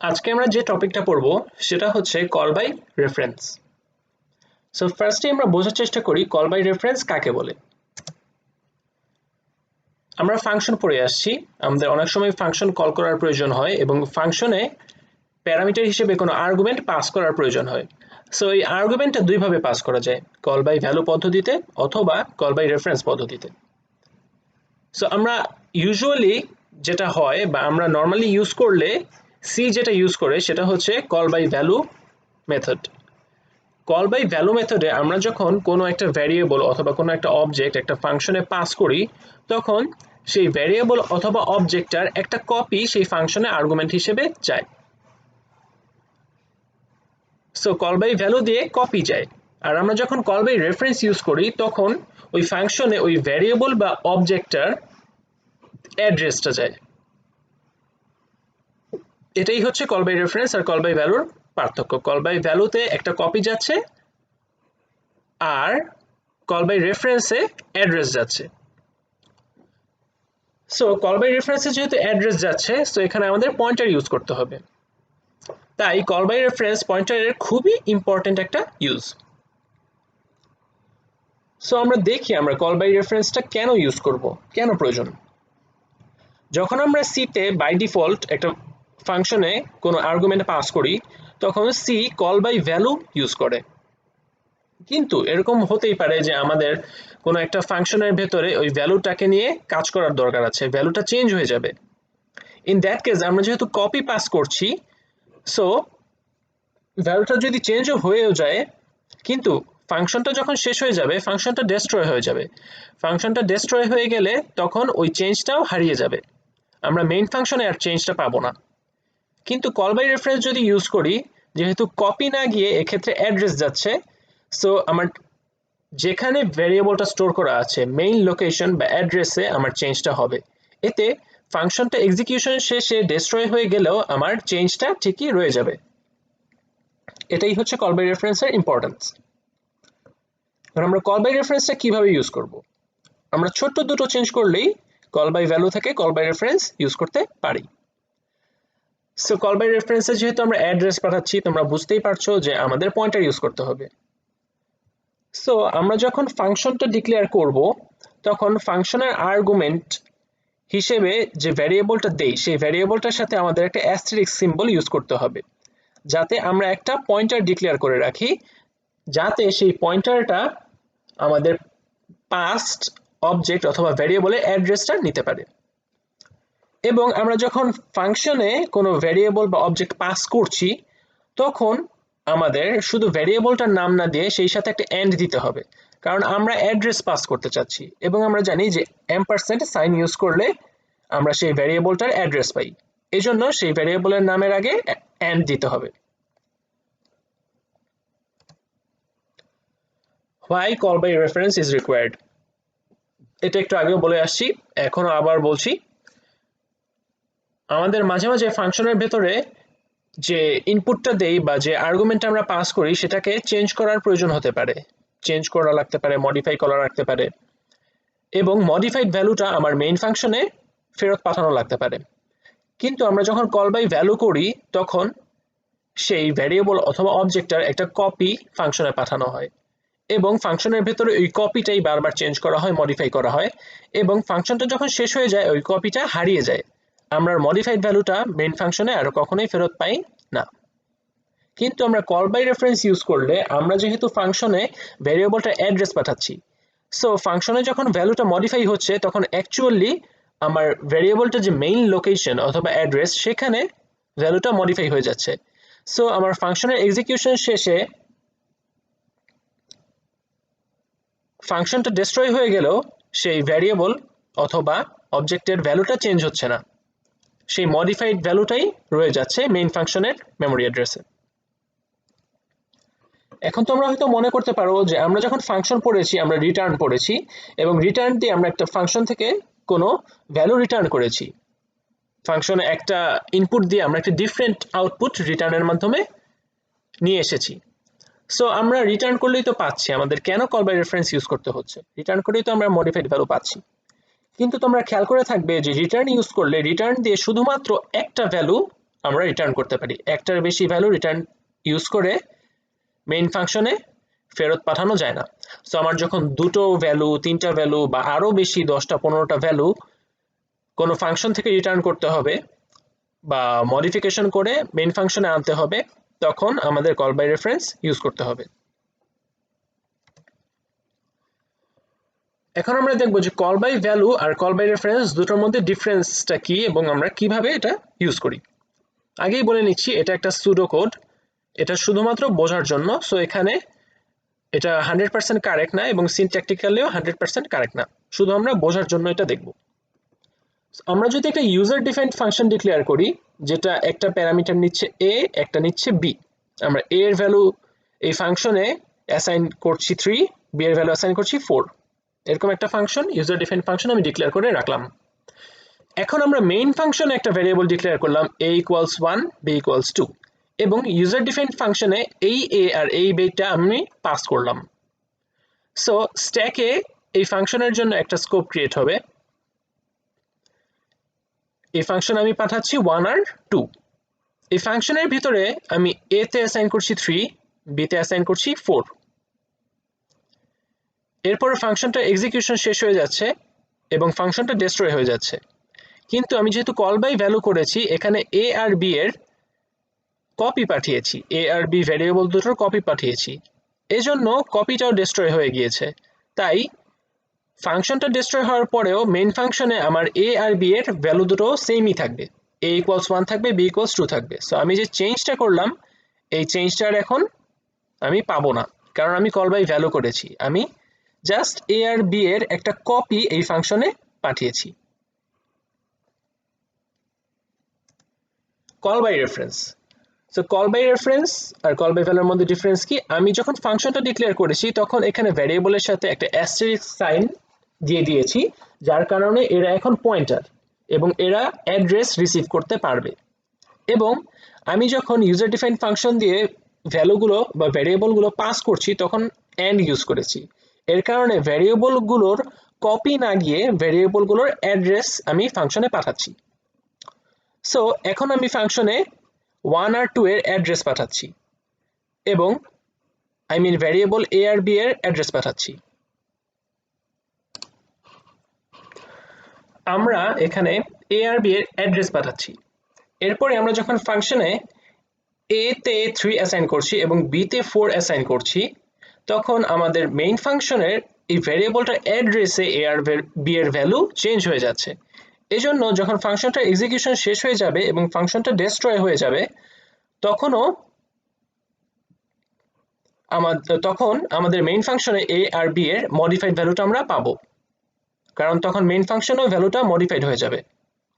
আজকে আমরা যে টপিকটা পড়ব সেটা হচ্ছে কল বাই রেফারেন্স। সো ফার্স্টে আমরা বোঝার চেষ্টা করি কল বাই রেফারেন্স কাকে বলে। আমরা ফাংশন পড়ে আসছি, আমাদের অনেক সময় ফাংশন কল করার প্রয়োজন হয় এবং ফাংশনে প্যারামিটার হিসেবে কোনো আর্গুমেন্ট পাস করার প্রয়োজন হয়। সো এই আর্গুমেন্টটা দুইভাবে পাস করা যায়, কল বাই ভ্যালু পদ্ধতিতে অথবা কল বাই রেফারেন্স পদ্ধতিতে। সো আমরা ইউজুয়ালি যেটা হয় বা আমরা নর্মালি ইউজ করলে সি যেটা ইউজ করে সেটা হচ্ছে call by value method. Call by value মেথডে আমরা যখন কোনো একটা ভ্যারিয়েবল অথবা কোনো একটা অবজেক্ট একটা ফাংশনে পাস করি তখন সেই ভ্যারিয়েবল অথবা অবজেক্টটার একটা কপি সেই ফাংশনে আর্গুমেন্ট হিসেবে যায়। সো কল বাই ভ্যালু দিয়ে কপি যায়। আর আমরা যখন কল বাই রেফারেন্স ইউজ করি তখন ওই ফাংশনে ওই ভ্যারিয়েবল বা অবজেক্টটার অ্যাড্রেসটা যায়। এটাই হচ্ছে কল বাই রেফারেন্স আর কল বাই ভ্যালুর পার্থক্য। কল বাই ভ্যালুতে একটা কপি যাচ্ছে আর কল বাই রেফারেন্সে অ্যাড্রেস যাচ্ছে। সো কল বাই রেফারেন্সে যেহেতু অ্যাড্রেস যাচ্ছে সো এখানে আমাদের পয়েন্টার ইউজ করতে হবে, তাই কল বাই রেফারেন্স পয়েন্টারের খুবই ইম্পর্টেন্ট একটা ইউজ। সো আমরা দেখি আমরা কল বাই রেফারেন্সটা কেন ইউজ করব, কেন প্রয়োজন। যখন আমরা সিতে বাই ডিফল্ট একটা ফাংশনে কোনো আর্গুমেন্ট পাস করি তখন C call by value use করে, কিন্তু এরকম হতেই পারে যে আমাদের কোনো একটা ফাংশনের ভেতরে ওই ভ্যালুটাকে নিয়ে কাজ করার দরকার আছে, ভ্যালুটা চেঞ্জ হয়ে যাবে। ইন দ্যাট কেস আমরা যেহেতু কপি পাস করছি সো ভ্যালুটা যদি চেঞ্জও হয়েও যায় কিন্তু ফাংশনটা যখন শেষ হয়ে যাবে ফাংশনটা ডেস্ট্রয় হয়ে যাবে। ফাংশনটা ডেস্ট্রয় হয়ে গেলে তখন ওই চেঞ্জটাও হারিয়ে যাবে, আমরা মেইন ফাংশনে আর চেঞ্জটা পাবো না। কিন্তু কল বাই রেফারেন্স যদি ইউজ করি যেহেতু কপি না গিয়ে এক্ষেত্রে অ্যাড্রেস যাচ্ছে, সো আমার যেখানে ভ্যারিয়েবলটা স্টোর করা আছে মেইন লোকেশন বা অ্যাড্রেসে আমার চেঞ্জটা হবে। এতে ফাংশনটা এক্সিকিউশন শেষে ডেস্ট্রয় হয়ে গেলেও আমার চেঞ্জটা ঠিকই রয়ে যাবে। এটাই হচ্ছে কল বাই রেফারেন্সের ইম্পর্টেন্স। এবার আমরা কল বাই রেফারেন্সটা কিভাবে ইউজ করব। আমরা ছোট্ট দুটো চেঞ্জ করলেই কল বাই ভ্যালু থেকে কল বাই রেফারেন্স ইউজ করতে পারি। সো কল বাই রেফারেন্সে যেহেতু আমরা অ্যাড্রেস পাঠাচ্ছি তোমরা বুঝতেই পারছো যে আমাদের পয়েন্টার ইউজ করতে হবে। সো আমরা যখন ফাংশনটা ডিক্লেয়ার করব তখন ফাংশনের আর্গুমেন্ট হিসেবে যে ভ্যারিয়েবলটা দেই সেই ভ্যারিয়েবলটার সাথে আমাদের একটা অ্যাস্টেরিস্ক সিম্বল ইউজ করতে হবে যাতে আমরা একটা পয়েন্টার ডিক্লেয়ার করে রাখি, যাতে সেই পয়েন্টারটা আমাদের পাস্ট অবজেক্ট অথবা ভ্যারিয়েবলের অ্যাড্রেসটা নিতে পারে। এবং আমরা যখন ফাংশনে কোনো ভ্যারিয়েবল বা অবজেক্ট পাস করছি তখন আমাদের শুধু ভ্যারিয়েবলটার নাম না দিয়ে সেই সাথে একটা এন্ড দিতে হবে, কারণ আমরা অ্যাড্রেস পাস করতে চাচ্ছি এবং আমরা জানি যে এম্পারসেন্ট সাইন ইউজ করলে আমরা সেই ভ্যারিয়েবলটার অ্যাড্রেস পাই, এজন্য সেই ভ্যারিয়েবলের নামের আগে এন্ড দিতে হবে। Why call by reference is required, এটা একটু আগেও বলে আসছি এখনো আবার বলছি। আমাদের মাঝে মাঝে ফাংশনের ভেতরে যে ইনপুটটা দেই বা যে আর্গুমেন্টটা আমরা পাস করি সেটাকে চেঞ্জ করার প্রয়োজন হতে পারে, চেঞ্জ করা লাগতে পারে, মডিফাই করা লাগতে পারে এবং মডিফাইড ভ্যালুটা আমার মেইন ফাংশনে ফেরত পাঠানো লাগতে পারে। কিন্তু আমরা যখন কল বাই ভ্যালু করি তখন সেই ভ্যারিয়েবল অথবা অবজেক্টটার একটা কপি ফাংশনে পাঠানো হয় এবং ফাংশনের ভেতরে ওই কপিটাই বারবার চেঞ্জ করা হয়, মডিফাই করা হয় এবং ফাংশনটা যখন শেষ হয়ে যায় ওই কপিটা হারিয়ে যায়, আমরা মডিফাইড ভ্যালুটা মেইন ফাংশনে আর কখনোই ফেরত পাই না। কিন্তু আমরা কল বাই রেফারেন্স ইউজ করলে আমরা যেহেতু ফাংশনে ভ্যারিয়েবলটার অ্যাড্রেস পাঠাচ্ছি সো ফাংশনে যখন ভ্যালুটা মডিফাই হচ্ছে তখন অ্যাকচুয়ালি আমার ভ্যারিয়েবলটা যে মেইন লোকেশন অথবা অ্যাড্রেস সেখানে ভ্যালুটা মডিফাই হয়ে যাচ্ছে। সো আমার ফাংশনের এক্সিকিউশন শেষে ফাংশনটা ডেস্ট্রয় হয়ে গেলেও সেই ভ্যারিয়েবল অথবা অবজেক্টের ভ্যালুটা চেঞ্জ হচ্ছে না, সেই মডিফাইড ভ্যালুটাই রয়ে যাচ্ছে মেইন ফাংশনের মেমোরি অ্যাড্রেসে। এখন তোমরা হয়তো মনে করতে পারো যে আমরা যখন ফাংশন পড়েছি আমরা রিটার্ন পড়েছি এবং রিটার্ন দিয়ে আমরা একটা ফাংশন থেকে কোনো ভ্যালু রিটার্ন করেছি, ফাংশনে একটা ইনপুট দিয়ে আমরা একটা ডিফারেন্ট আউটপুট রিটার্নের মাধ্যমে নিয়ে এসেছি। সো আমরা রিটার্ন করলেই তো পাচ্ছি, আমাদের কেন কল বাই রেফারেন্স ইউজ করতে হচ্ছে, রিটার্ন করেই তো আমরা মডিফাইড ভ্যালু পাচ্ছি। কিন্তু তোমরা খেয়াল করে থাকবে যে রিটার্ন ইউজ করলে রিটার্ন দিয়ে শুধুমাত্র একটা ভ্যালু আমরা রিটার্ন করতে পারি। একটার বেশি ভ্যালু রিটার্ন ইউজ করে মেইন ফাংশনে ফেরত পাঠানো যায় না। সো আমার যখন দুটো ভ্যালু, তিনটা ভ্যালু বা আরো বেশি 10টা 15টা ভ্যালু কোনো ফাংশন থেকে রিটার্ন করতে হবে বা মডিফিকেশন করে মেইন ফাংশনে আনতে হবে, তখন আমাদের কল বাই রেফারেন্স ইউজ করতে হবে। এখন আমরা দেখব যে কল বাই ভ্যালু আর কল বাই রেফারেন্স দুটোর মধ্যে ডিফারেন্সটা কি এবং আমরা কিভাবে এটা ইউজ করি। আগেই বলে নিচ্ছি, এটা একটা সুডো কোড, এটা শুধুমাত্র বোঝার জন্য। সো এখানে এটা 100% কারেক্ট না এবং সিনট্যাকটিক্যালিও 100% কারেক্ট না, শুধু আমরা বোঝার জন্য এটা দেখব। আমরা যদি একটা ইউজার ডিফাইন্ড ফাংশন ডিক্লেয়ার করি যেটা একটা প্যারামিটার নিচ্ছে a, একটা নিচ্ছে b, আমরা a এর ভ্যালু এই ফাংশনে অ্যাসাইন করছি 3, b এর ভ্যালু অ্যাসাইন করছি 4, এরকম একটা ফাংশন ইউজার ডিফাইন্ড ফাংশন আমি ডিক্লেয়ার করে রাখলাম। এখন আমরা মেইন ফাংশনে একটা ভ্যারিয়েবল ডিক্লেয়ার করলাম a equals 1, b equals 2 এবং ইউজার ডিফাইন্ড ফাংশনে এই a আর এই bটা আমি পাস করলাম। সো স্ট্যাকে এই ফাংশনের জন্য একটা স্কোপ ক্রিয়েট হবে। এই ফাংশন আমি পাঠাচ্ছি 1 আর 2। এই ফাংশনের ভিতরে আমি a তে অ্যাসাইন করছি 3, b তে অ্যাসাইন করছি 4। এরপর ফাংশনটা এক্সিকিউশন শেষ হয়ে যাচ্ছে এবং ফাংশনটা ডেস্ট্রয় হয়ে যাচ্ছে। কিন্তু আমি যেহেতু কল বাই ভ্যালু করেছি, এখানে a আর b এর কপি পাঠিয়েছি, a আর b ভ্যারিয়েবল দুটোর কপি পাঠিয়েছি, এজন্য কপিটাও ডেস্ট্রয় হয়ে গিয়েছে। তাই ফাংশনটা ডেস্ট্রয় হওয়ার পরেও মেইন ফাংশনে আমার a আর b এর ভ্যালু দুটো সেমই থাকবে, a equals 1 থাকবে, b equals 2 থাকবে। সো আমি যে চেঞ্জটা করলাম এই চেঞ্জটার এখন আমি পাবো না, কারণ আমি কল বাই ভ্যালু করেছি, আমি জাস্ট a আর b এর একটা কপি এই ফাংশনে পাঠিয়েছি। Call by reference. So call by reference আর কল বাই ভ্যালুর মধ্যে ডিফারেন্স কি? আমি যখন ফাংশনটা ডিক্লেয়ার করেছি তখন এখানে ভ্যারিয়েবলের সাথে একটা অ্যাস্টেরিস্ক সাইন দিয়ে দিয়েছি, যার কারণে এরা এখন পয়েন্টার এবং এরা অ্যাড্রেস রিসিভ করতে পারবে। এবং আমি যখন ইউজার ডিফাইন্ড ফাংশন দিয়ে ভ্যালুগুলো বা ভ্যারিয়েবলগুলো পাস করছি তখন অ্যান্ড ইউজ করেছি, এর কারণে ভ্যারিয়েবলগুলোর কপি না গিয়ে ভ্যারিয়েবলগুলোর অ্যাড্রেস আমি ফাংশনে পাঠাচ্ছি। সো এখন আমি ফাংশনে 1 আর 2 এর অ্যাড্রেস পাঠাচ্ছি এবং ভ্যারিয়েবল a আর b এর অ্যাড্রেস পাঠাচ্ছি। আমরা এখানে a আর b এর অ্যাড্রেস পাঠাচ্ছি। এরপরে আমরা যখন ফাংশনে a তে 3 অ্যাসাইন করছি এবং b তে 4 অ্যাসাইন করছি, তখন আমাদের মেইন ফাংশনের এই ভ্যারিয়েবলটার অ্যাড্রেসে a আর b এর ভ্যালু চেঞ্জ হয়ে যাচ্ছে। এজন্য যখন ফাংশনটা এক্সিকিউশন শেষ হয়ে যাবে এবং ফাংশনটা ডেস্ট্রয় হয়ে যাবে, তখন আমাদের মেইন ফাংশনে a আর b এর মডিফাইড ভ্যালুটা আমরা পাবো, কারণ তখন মেইন ফাংশনেও ভ্যালুটা মডিফাইড হয়ে যাবে,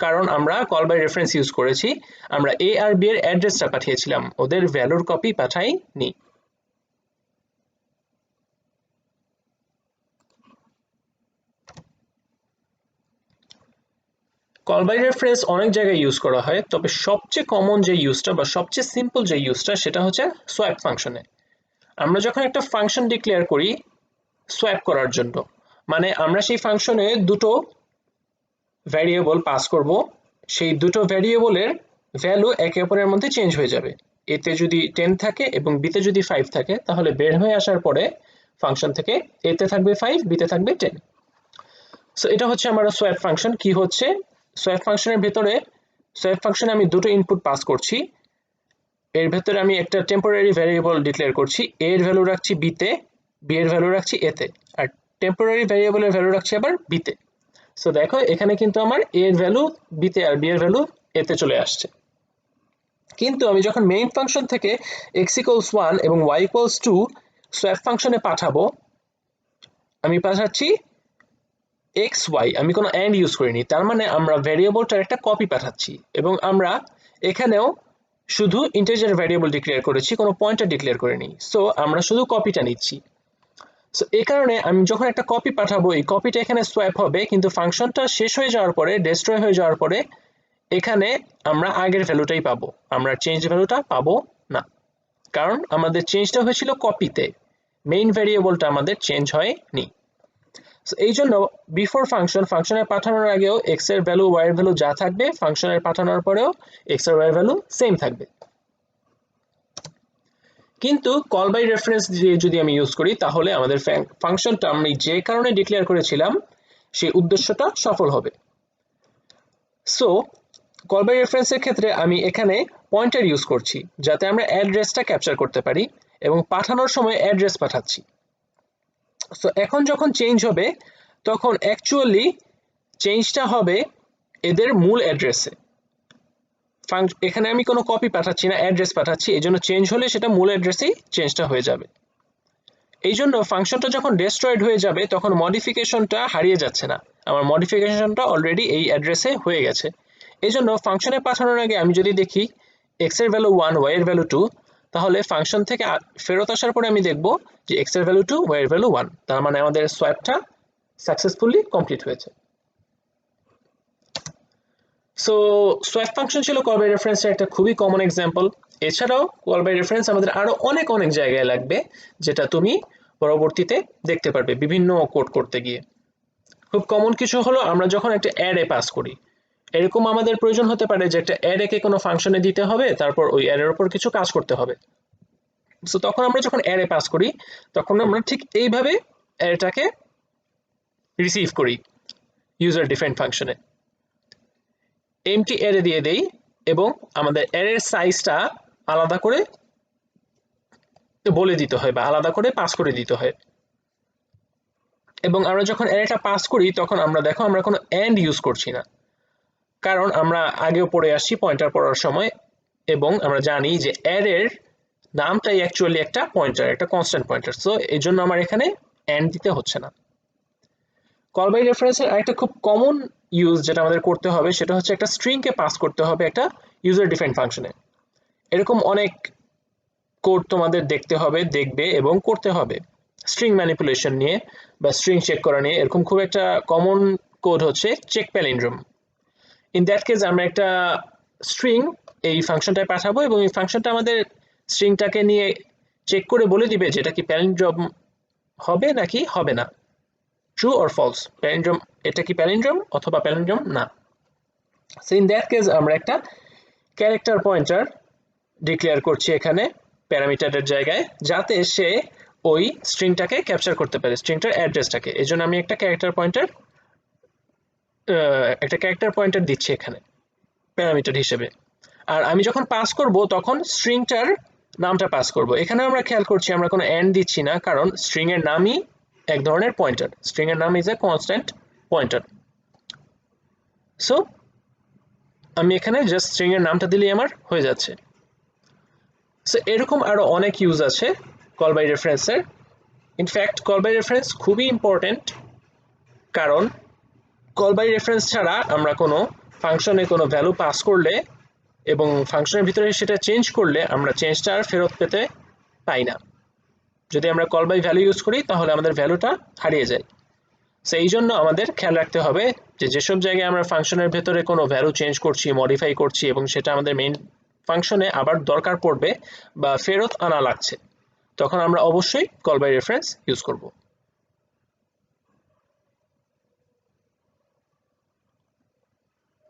কারণ আমরা কল বাই রেফারেন্স ইউজ করেছি, আমরা a আর b এর অ্যাড্রেসটা পাঠিয়েছিলাম, ওদের ভ্যালুর কপি পাঠাইনি। কল বাই রেফারেন্স অনেক জায়গায় ইউজ করা হয়, তবে সবচেয়ে কমন যে ইউজটা বা সবচেয়ে সিম্পল যে ইউজটা সেটা হচ্ছে সোয়াপ ফাংশনে। আমরা যখন একটা ফাংশন ডিক্লেয়ার করি সোয়াপ করার জন্য, মানে আমরা সেই ফাংশনে দুটো ভ্যারিয়েবল পাস করব, সেই দুটো ভ্যারিয়েবলের ভ্যালু একে অপরের মধ্যে চেঞ্জ হয়ে যাবে। এতে যদি 10 থাকে এবং বিতে যদি 5 থাকে, তাহলে বের হয়ে আসার পরে ফাংশন থেকে এতে থাকবে 5, বিতে থাকবে 10। সো এটা হচ্ছে আমার সোয়াপ ফাংশন। কি হচ্ছে সোয়াপ ফাংশনের ভেতরে? সোয়াপ ফাংশনে আমি দুটো ইনপুট পাস করছি, এর ভেতরে আমি একটা টেম্পোরারি ভ্যারিয়েবল ডিক্লেয়ার করছি, a এর ভ্যালু রাখছি b তে, b এর ভ্যালু রাখছি a তে, আর টেম্পোরারি ভ্যারিয়েবলের ভ্যালু রাখছি আবার b তে। সো দেখো এখানে কিন্তু আমার a এর ভ্যালু b তে আর b এর ভ্যালু a তে চলে আসছে। কিন্তু আমি যখন মেইন ফাংশন থেকে x equals 1 এবং y equals 2 সোয়াপ ফাংশনে পাঠাবো, আমি পাঠাচ্ছি xy, আমি কোনো অ্যান্ড ইউজ করিনি, তার মানে আমরা ভ্যারিয়েবলটার একটা কপি পাঠাচ্ছি এবং আমরা এখানেও শুধু ইন্টিজার ভ্যারিয়েবল ডিক্লেয়ার করেছি, কোনো পয়েন্টার ডিক্লেয়ার করিনি। সো আমরা শুধু কপিটা নিচ্ছি। সো এই কারণে আমি যখন একটা কপি পাঠাবো এই কপিটা এখানে সোয়াপ হবে, কিন্তু ফাংশনটা শেষ হয়ে যাওয়ার পরে, ডেস্ট্রয় হয়ে যাওয়ার পরে এখানে আমরা আগের ভ্যালুটাই পাবো, আমরা চেঞ্জ ভ্যালুটা পাবো না, কারণ আমাদের চেঞ্জটা হয়েছিল কপিতে, মেইন ভ্যারিয়েবলটা আমাদের চেঞ্জ হয়নি। এই জন্য বিফোর ফাংশনের পাঠানোর আগেও এক্স এর ভ্যালু ওয়াই এর ভ্যালু যা থাকবে ফাংশনের পাঠানোর পরেও এক্স আর ওয়াই এর ভ্যালু সেম থাকবে। কিন্তু কল বাই রেফারেন্স দিয়ে যদি আমি ইউজ করি তাহলে আমাদের ফাংশনটা আমি যে কারণে ডিক্লেয়ার করেছিলাম সেই উদ্দেশ্যটা সফল হবে। সো কল বাই রেফারেন্সের ক্ষেত্রে আমি এখানে পয়েন্টার ইউজ করছি যাতে আমরা অ্যাড্রেসটা ক্যাপচার করতে পারি এবং পাঠানোর সময় অ্যাড্রেস পাঠাচ্ছি। সো এখন যখন চেঞ্জ হবে তখন অ্যাকচুয়ালি চেঞ্জটা হবে এদের মূল অ্যাড্রেসে। এখানে আমি কোনো কপি পাঠাচ্ছি না, অ্যাড্রেস পাঠাচ্ছি, এই জন্য চেঞ্জ হলে সেটা মূল অ্যাড্রেসেই চেঞ্জটা হয়ে যাবে। এই জন্য ফাংশনটা যখন ডেস্ট্রয়েড হয়ে যাবে তখন মডিফিকেশনটা হারিয়ে যাচ্ছে না, আমার মডিফিকেশনটা অলরেডি এই অ্যাড্রেসে হয়ে গেছে। এই জন্য ফাংশনে পাঠানোর আগে আমি যদি দেখি এক্স এর ভ্যালু 1 ওয়াই এর ভ্যালু 2, তাহলে ফাংশন থেকে ফেরত আসার পরে আমি দেখব যে এক্স এর ভ্যালু 2 ওয়াই এর ভ্যালু 1, তার মানে আমাদের সোয়াপটা সাকসেসফুলি কমপ্লিট হয়েছে। সো সোয়াপ ফাংশন ছিল কল বাই রেফারেন্সের একটা খুবই কমন এক্সাম্পল। এছাড়াও কল বাই রেফারেন্স আমাদের আরো অনেক অনেক জায়গায় লাগবে যেটা তুমি পরবর্তীতে দেখতে পারবে বিভিন্ন কোড করতে গিয়ে। খুব কমন কিছু হলো আমরা যখন একটা অ্যারে পাস করি, এরকম আমাদের প্রয়োজন হতে পারে যে একটা অ্যারেকে কোনো ফাংশনে দিতে হবে, তারপর ওই অ্যারের উপর কিছু কাজ করতে হবে। সো তখন আমরা যখন অ্যারে পাস করি তখন আমরা ঠিক এইভাবে অ্যারেটাকে রিসিভ করি ইউজার ডিফাইন্ড ফাংশনে। এমটি অ্যারে দিয়ে দেই এবং আমাদের অ্যারের সাইজটা আলাদা করে বলে দিতে হয় বা আলাদা করে পাস করে দিতে হয়। এবং আমরা যখন অ্যারেটা পাস করি তখন আমরা দেখো আমরা কোনো এন্ড ইউজ করছি না, কারণ আমরা আগেও পড়ে আসছি পয়েন্টার পড়ার সময় এবং আমরা জানি যে অ্যারের নামটাই অ্যাকচুয়ালি একটা পয়েন্টার, একটা কনস্ট্যান্ট পয়েন্টার। সো এই জন্য আমার এখানে এন্ড দিতে হচ্ছে না। কল বাই রেফারেন্সের আরেকটা খুব কমন ইউজ যেটা আমাদের করতে হবে সেটা হচ্ছে একটা স্ট্রিংকে পাস করতে হবে একটা ইউজার ডিফাইন্ড ফাংশনে। এরকম অনেক কোড তোমাদের দেখবে এবং করতে হবে স্ট্রিং ম্যানিপুলেশন নিয়ে বা স্ট্রিং চেক করা নিয়ে। এরকম খুব একটা কমন কোড হচ্ছে check palindrome. In that case আমরা একটা স্ট্রিং এই ফাংশনটায় পাঠাবো এবং এই ফাংশনটা আমাদের স্ট্রিংটাকে নিয়ে চেক করে বলে দিবে যে এটা কি প্যালিন্ড্রোম হবে নাকি হবে না, ট্রু অর ফলস, প্যালিন্ড্রোম এটা কি প্যালিন্ড্রোম অথবা প্যালিন্ড্রোম না। সো ইন দ্যাট কেস আমরা একটা ক্যারেক্টার পয়েন্টার ডিক্লেয়ার করছি এখানে প্যারামিটারের জায়গায়, যাতে সে ওই স্ট্রিংটাকে ক্যাপচার করতে পারে, স্ট্রিংটার অ্যাড্রেসটাকে। এই জন্য আমি একটা ক্যারেক্টার পয়েন্টার দিচ্ছি এখানে প্যারামিটার হিসেবে। আর আমি যখন পাস করব তখন স্ট্রিংটার নামটা পাস করব। এখানে আমরা খেয়াল করছি আমরা কোনো এন্ড দিচ্ছি না, কারণ স্ট্রিং এর নামই এক ধরনের পয়েন্টার, স্ট্রিং এর নাম is a constant pointer. So আমি এখানে জাস্ট স্ট্রিং এর নামটা দিলেই আমার হয়ে যাচ্ছে। সো এরকম আরো অনেক ইউজ আছে কল বাই রেফারেন্সের। ইনফ্যাক্ট কল বাই রেফারেন্স খুবই ইম্পর্টেন্ট, কারণ কল বাই রেফারেন্স ছাড়া আমরা কোনো ফাংশনে কোনো ভ্যালু পাস করলে এবং ফাংশনের ভিতরে সেটা চেঞ্জ করলে আমরা চেঞ্জটা আর ফেরত পেতে পাই না। যদি আমরা কল বাই ভ্যালু ইউজ করি তাহলে আমাদের ভ্যালুটা হারিয়ে যায়। সো এই জন্য আমাদের খেয়াল রাখতে হবে যে যেসব জায়গায় আমরা ফাংশনের ভেতরে কোনো ভ্যালু চেঞ্জ করছি, মডিফাই করছি এবং সেটা আমাদের মেইন ফাংশনে আবার দরকার পড়বে বা ফেরত আনা লাগছে, তখন আমরা অবশ্যই কল বাই রেফারেন্স ইউজ করব।